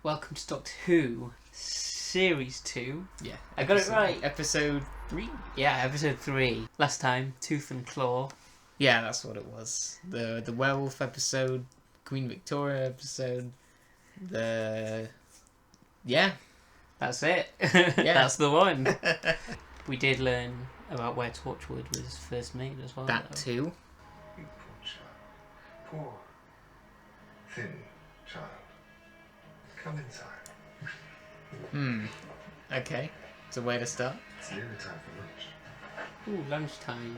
Welcome to Doctor Who, Series 2. Yeah. I got it right. Episode 3? Yeah, episode 3. Last time, Tooth and Claw. Yeah, that's what it was. The werewolf episode, Queen Victoria episode, Yeah. That's it. Yeah. That's the one. We did learn about where Torchwood was first made as well. That too. You poor child. Poor, thin child. Come inside. Okay. It's a way to start. It's nearly time for lunch. Ooh, lunchtime.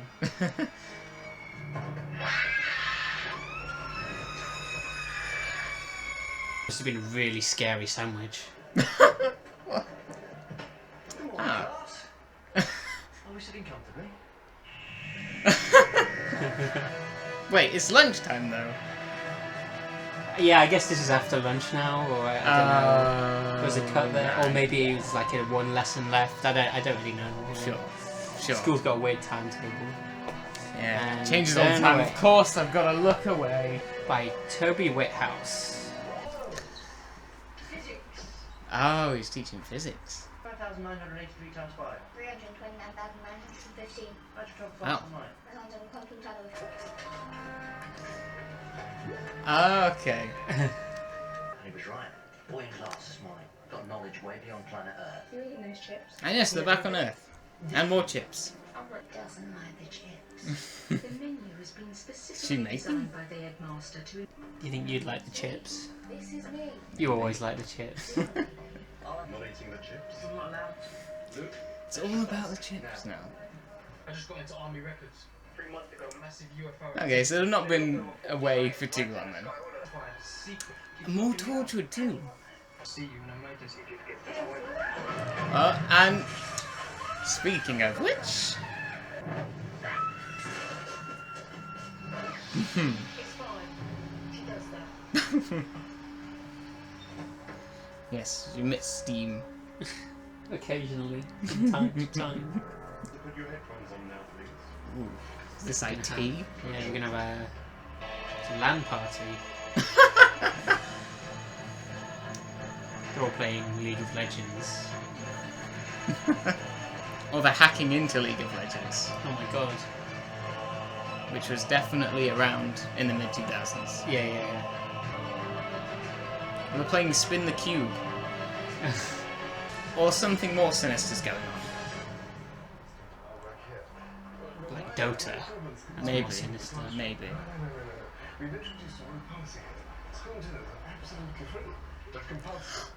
Must have been a really scary sandwich. What? Ah. Are we sitting comfortably? Wait, it's lunchtime though. Yeah, I guess this is after lunch now, or I don't know. Was it cut there? Or maybe it was like a one lesson left. I don't really know. Sure. School's got a weird timetable. Yeah. And Changes all the Turn time. Away. Of course, I've got to look away. By Toby Whithouse. Physics. Oh, he's teaching physics. 5,983 times 5. 329,915. How'd you travel Wow. fast tonight? I found a quantum tunnel. Okay. And he was right. Boy in class this morning. Got knowledge way beyond planet Earth. You're eating those chips. And yes, they're back on Earth. And more chips. Doesn't like the chips. The menu has been She specifically made them? designed by the headmaster to You think you'd like the chips? This is me. You always like the chips. Not eating the chips. I'm not allowed. Luke, It's all about the chips now. I just got into Army Records 3 months ago. Massive UFO. Okay, so they've not been away for too long then. That's why it's secret. More Torchwood too. I'll see you in an emergency. And speaking of which, It's fine. She does that. yes, you miss Steam. Occasionally, from time to time. put your headphones on now, please. Ooh, is this IT? Yeah, we're gonna have a LAN party. They're all playing League of Legends. Or they're hacking into League of Legends, Oh my god. which was definitely around in the mid 2000s. Yeah. They're playing Spin the Cube, or something more sinister's going on. Like Dota. That's Maybe, more sinister. maybe. No. We've introduced a new policy. School dinners are absolutely free. They're compulsory.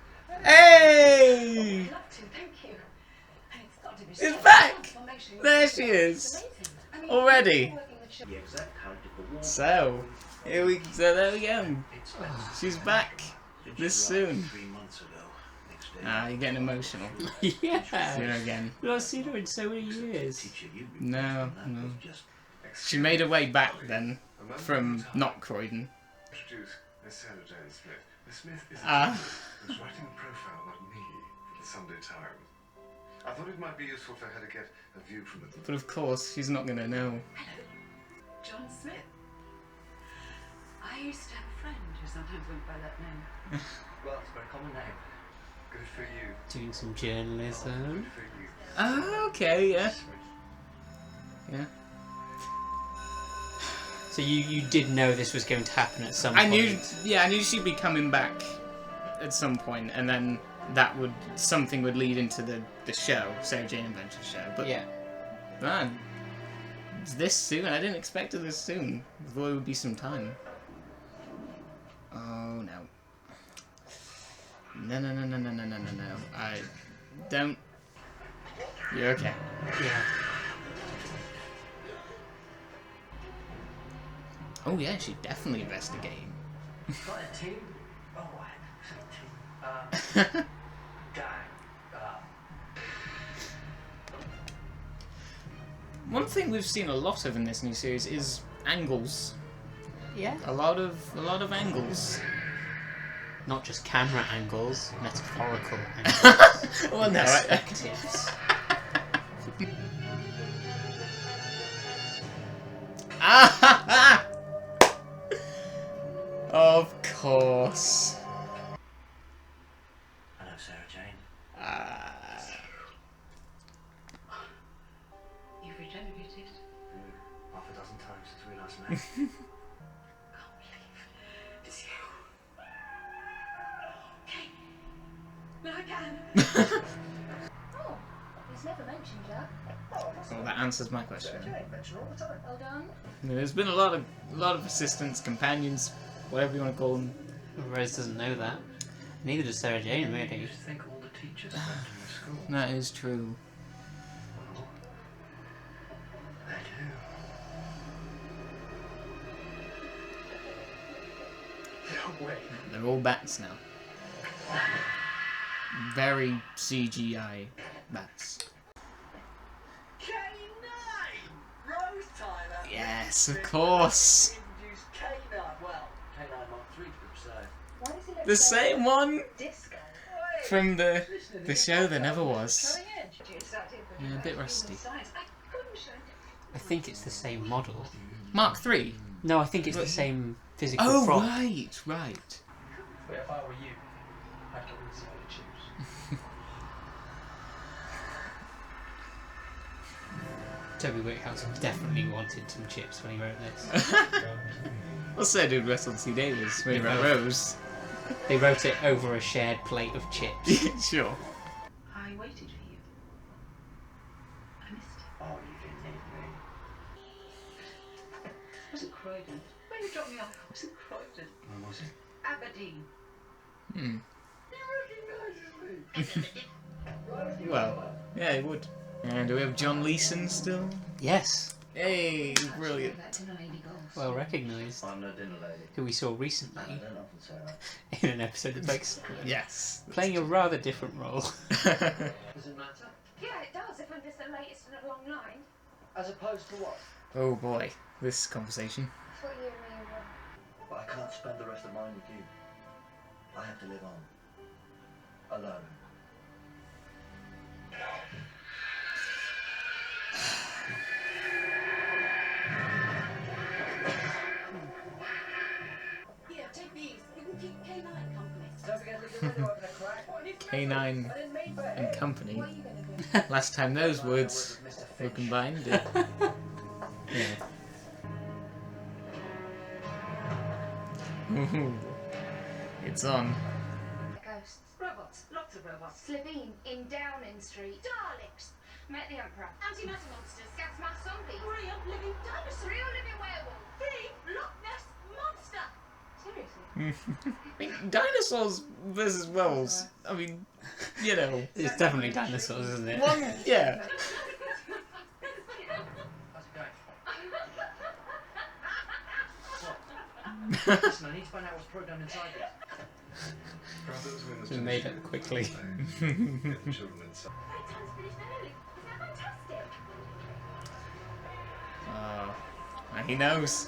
Hey! I'd love to, thank you. And it's got to be It's so back! transformational. There she is! It's amazing. I mean, Already. working with children. The exact code of the war. So there we go. It's expensive. She's back Didn't this you arrive soon. 3 months ago. Next day. Ah, you're getting emotional. Yeah. See her again. We've not seen her in so many years. Teacher, you No, that no. was just She made her way back then from not Croydon. Introduce Miss Sarah Jane Smith. Miss Smith is a Ah. teacher who's writing a profile about me for the Sunday Times. I thought it might be useful for her to get a view from the But of course, she's not gonna know. John Smith. I used to have a friend who sometimes went by that name. well, it's a very common name. Good for you. Doing some journalism. Good for you. Ah, okay, yeah. Yeah. So you did know this was going to happen at some I point. knew she'd be coming back at some point, and then something would lead into the show, Sarah Jane Adventure show. But Yeah. man, it's this soon. I didn't expect it this soon. I thought it would be some time. Oh no. No. I don't. You're okay. Yeah. Oh yeah, she's definitely investigating. Got a team? Oh, I have a team. Gang. One thing we've seen a lot of in this new series is angles. Yeah. A lot of angles. Not just camera angles, metaphorical angles. Well, no, Perspectives. Of course. It's you. Okay. Now I can. Oh, he's never mentioned that. Well, that answers my question. Well done. There's been a lot of assistants, companions, whatever you want to call them. Rose doesn't know that. Neither does Sarah Jane, I really. used to think all the teachers left in the school. That is true. Well, they do. No way. They're all bats now. Very CGI bats. K9! Rose Tyler! Yes, of course. Introduced K9. Well, K9 Mark 3 to be precise. Why does he look The so same one disco? from the show there never was. Cutting edge. Yeah, a bit rusty. Science. I couldn't show I think it's the same model. Mark 3. No, I think it's the same physical Oh prop. right, right. But if I were you, I'd get easier to choose. Toby Whithouse definitely wanted some chips when he wrote this. Well, so did Russell T Davies when he wrote Rose. They wrote it over a shared plate of chips. Sure. I waited for you. I missed it. Oh, you didn't need me. Was it Croydon? When you dropped me off, was it Croydon? Where was it? Aberdeen. Hmm. He recognises me. Well, yeah, it would. And do we have John Leeson still? Yes, Hey, brilliant. well recognised. I'm no dinner lady. Who we saw I recently don't often say that. in an episode of Blake's Yes. playing a rather different role. Does it matter? Yeah, it does if I'm just the latest in a long line. As opposed to what? Oh boy, this conversation. That's what you and me are on. But I can't spend the rest of mine with you. I have to live on. Alone. Here, take these. You can keep K9 company. Don't forget to get rid of the crack. K9 I didn't mean for and it. Company. What are you going to do? Last time those words Mr. were Finch. combined. Yeah. Ooh, it's on. Ghosts. Robots. Lots of robots. Slivine in Downing Street. Daleks. Met the Emperor. Antimatter monsters. Gas mask zombies. Real living dinosaurs. Real living werewolf. The Loch Ness Monster. Seriously? I mean, dinosaurs versus werewolves. I mean, you know. It's definitely dinosaurs, isn't it? One, yeah. How's it going? What? Listen, I need to find out what's programmed inside this. Brothers win It's been made up quickly. Get the children inside. Bedtime's finished early. Isn't that fantastic? He knows.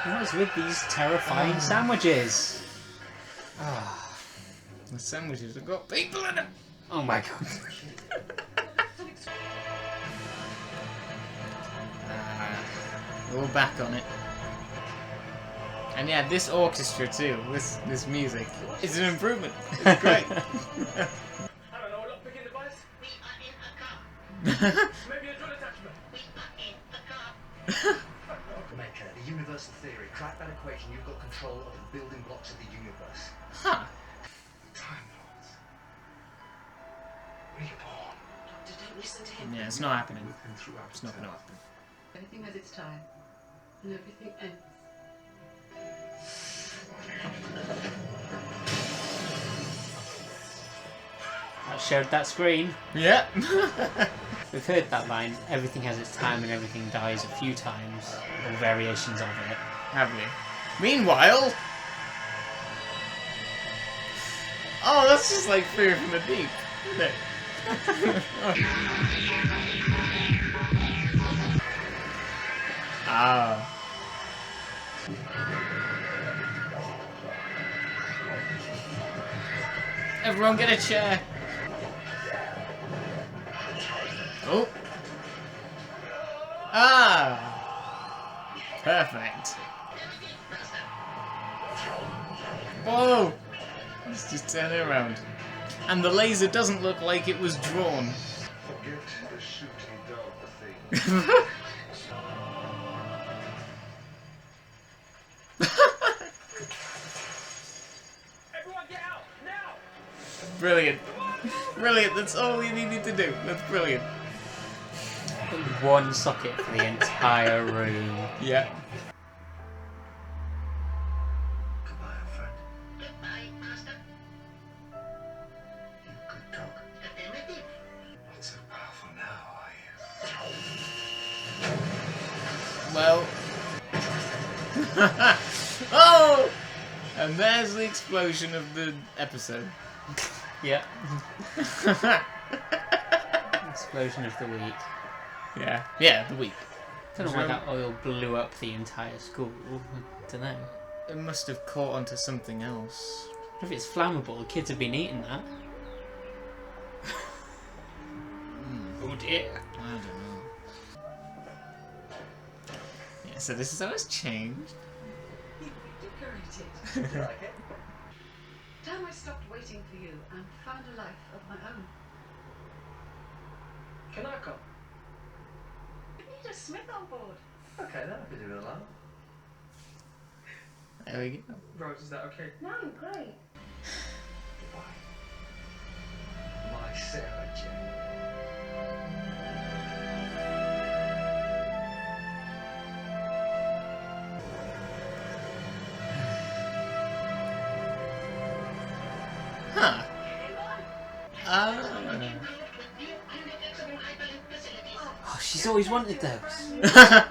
What is with these terrifying sandwiches? Ah, The sandwiches have got people in them. oh my god. We're back on it. And yeah, this orchestra too, this music, is an improvement. It's great. I don't know, a lockpicking device? Maybe a drill attachment? Mecca, the universal theory. Crack that equation, you've got control of the building blocks of the universe. Huh. Time Lords. Reborn. Doctor, don't listen to him. Yeah, it's not happening. With him throughout It's not gonna eternity. happen. Everything has its time. And everything ends. That showed that screen. Yeah. We've heard that line, everything has its time and everything dies a few times, or variations of it. Have we? Meanwhile. Oh, that's just like Fear from the Deep, isn't it? Ah. Everyone get a chair. Oh. Ah. Perfect. Whoa. Let's just turn it around. And the laser doesn't look like it was drawn. Forget the shooting dog. empathy. Everyone get out, now! Brilliant. Brilliant, that's all you needed to do. That's brilliant. One socket for the entire room. Yeah. Goodbye, old friend. Goodbye, Master. You could talk. Affirmative. Not so powerful now, are you? Well. Oh! And there's the explosion of the episode. Yep. Explosion of the week. Yeah. Yeah, the week. Don't know why that oil blew up the entire school. I don't know. It must have caught onto something else. If it's flammable, the kids have been eating that. Oh dear. I don't know. Yeah, so this is how it's changed. You decorated. You like it? Time I stopped waiting for you and found a life of my own. Can I come? We need a smith on board. Okay, then I could do it alone. There we go. Rose, is that okay? No, great. Goodbye. My Sarah Jane. Huh. Oh, she's always wanted those. Yeah.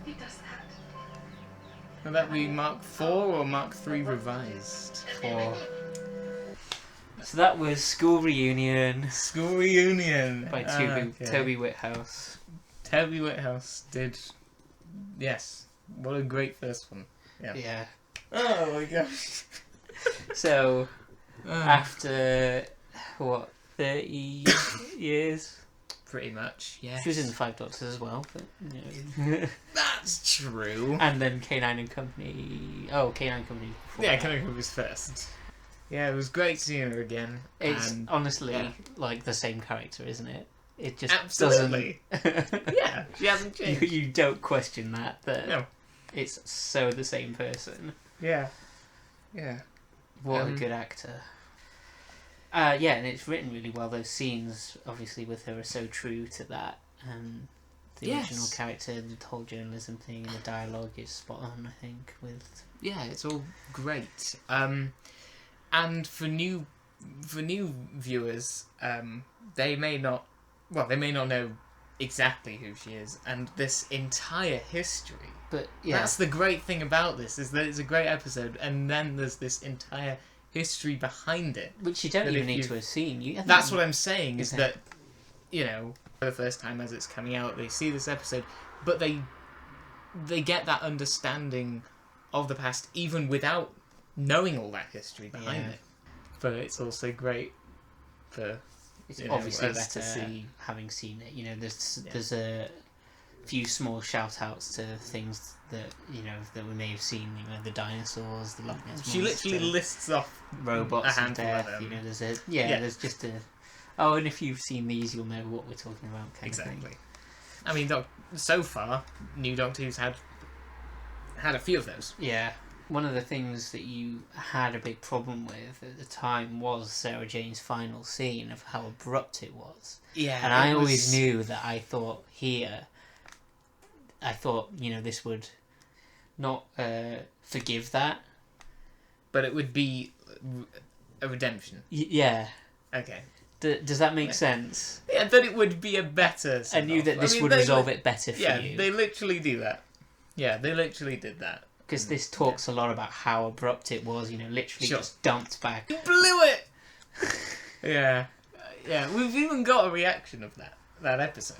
He does that. Will that be Mark 4 or Mark 3 revised? So that was School Reunion School Reunion by Toby Whithouse. Toby Whithouse did. Yes. What a great first one. Yeah. Yeah. Oh my gosh. So, after, what, 30 years? Pretty much, yeah. She was in the Five Doctors as well, but, you know. That's true. And then K9 and Company. Oh, K9 and Company. before Yeah, that. Kind of was first. Yeah, it was great seeing her again. It's and honestly yeah. like the same character, isn't it? It just Absolutely. doesn't. Yeah, she hasn't changed. You don't question that. No. It's so the same person. Yeah. Yeah. What a good actor. Yeah, and it's written really well. Those scenes, obviously, with her are so true to that. The original character, the whole journalism thing, and the dialogue is spot on, I think, with... Yeah, it's all great. And for new viewers, they may not know exactly who she is, and this entire history. But yeah, That's the great thing about this, is that it's a great episode, and then there's this entire history behind it. which you don't that even if need you- to have seen. That's what I'm saying, is Okay. that, you know, for the first time as it's coming out, they see this episode, but they get that understanding of the past even without knowing all that history behind Yeah. it. But it's also great for It's you know, obviously us to better see. having seen it. You know, there's Yeah. there's a few small shout outs to things that that we may have seen. You know, the dinosaurs, the Loch Ness She literally Monster, lists off robots a and handful of death. them. You know, there's Yeah. there's just a. Oh, and if you've seen these, you'll know what we're talking about. Kind of Exactly. thing. I mean, so far, New Doctor Who's had a few of those. Yeah. One of the things that you had a big problem with at the time was Sarah Jane's final scene of how abrupt it was. Yeah, And I always knew that this would not forgive that. but it would be a redemption. Yeah. Okay. Does that make sense? Yeah, that it would be a better. I knew that this would they resolve it better for Yeah, you. they literally do that. Yeah, they literally did that. Because this talks a lot about how abrupt it was, literally Sure. just dumped back. You blew it! Yeah. Yeah, we've even got a reaction of that episode.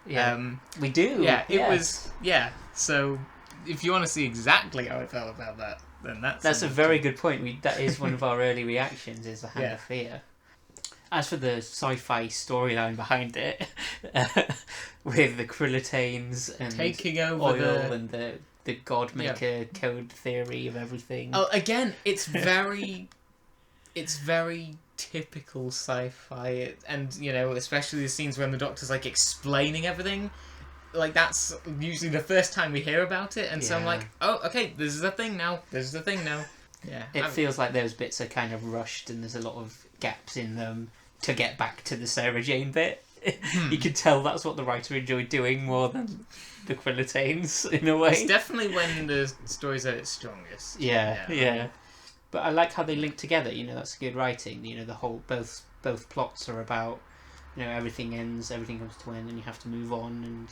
Yeah, we do. Yeah, it was... Yeah, so if you want to see exactly how I felt about that, then That's a very good point. That is one of our early reactions, is the Hand Yeah. of Fear. As for the sci-fi storyline behind it, with the Krillitanes and taking over oil and the Godmaker code theory of everything. Oh, again, it's very typical sci-fi, and you know, especially the scenes when the Doctor's like explaining everything. Like, that's usually the first time we hear about it, and so I'm Yeah. like, oh, okay, this is a thing now. Yeah. It feels like those bits are kind of rushed, and there's a lot of gaps in them to get back to the Sarah Jane bit. You can tell that's what the writer enjoyed doing more than the Quillitanes, in a way. It's definitely when the story's at its strongest. Yeah. But I like how they link together. You know, that's good writing. You know, the whole both plots are about, you know, everything ends, everything comes to an end, and you have to move on, and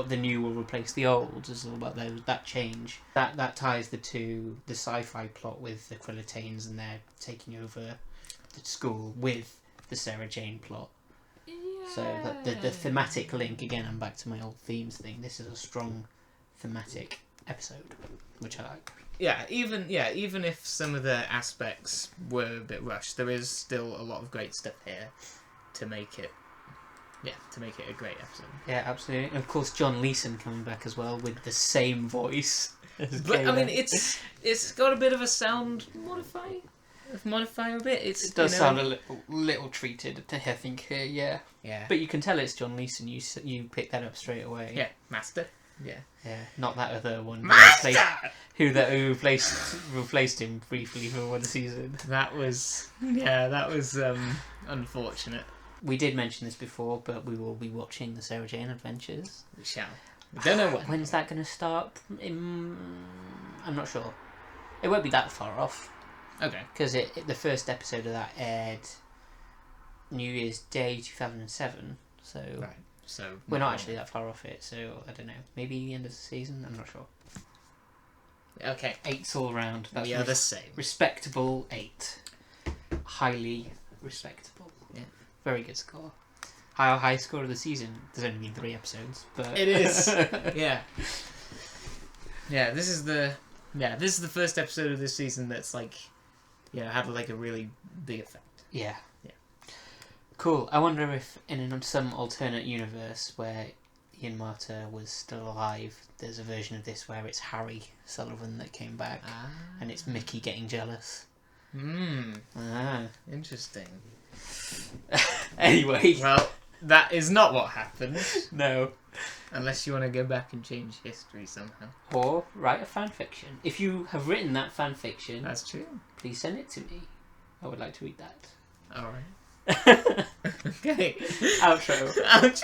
the new will replace the old. It's all about that change. That ties the sci-fi plot with the Quillitanes and they're taking over the school with the Sarah Jane plot. Yeah. So the thematic link, again, I'm back to my old themes thing. This is a strong thematic episode, which I like. Even if some of the aspects were a bit rushed, there is still a lot of great stuff here to make it a great episode. Yeah, absolutely. And of course, John Leeson coming back as well with the same voice. But I mean, it's got a bit of a sound modifier a bit. It does sound a little treated, I think, here. Yeah. Yeah. But you can tell it's John Leeson. You picked that up straight away. Yeah, Master. Yeah. Yeah, not that other one. Master! Who replaced him briefly for one season. That was unfortunate. We did mention this before, but we will be watching the Sarah Jane Adventures. We shall. We don't know when. When's that going to start? I'm not sure. It won't be that far off. Okay. Because the first episode of that aired New Year's Day 2007. So Right. So we're not actually that far off it. So I don't know. Maybe the end of the season. I'm not sure. Okay. 8's all round. That's we are the same. Respectable 8. Highly respectable. Yeah. Very good score. Our high score of the season. There's only been 3 episodes, but It is. Yeah. Yeah. This is the first episode of this season that's like, had like a really big effect. Yeah. Yeah. Cool. I wonder if in some alternate universe where Ian Marter was still alive, there's a version of this where it's Harry Sullivan that came back, and it's Mickey getting jealous. Interesting. Anyway. Well, that is not what happened. No. Unless you want to go back and change history somehow. Or write a fan fiction. If you have written that fan fiction, That's true. please send it to me. I would like to read that. Alright. Okay. Outro. Outro.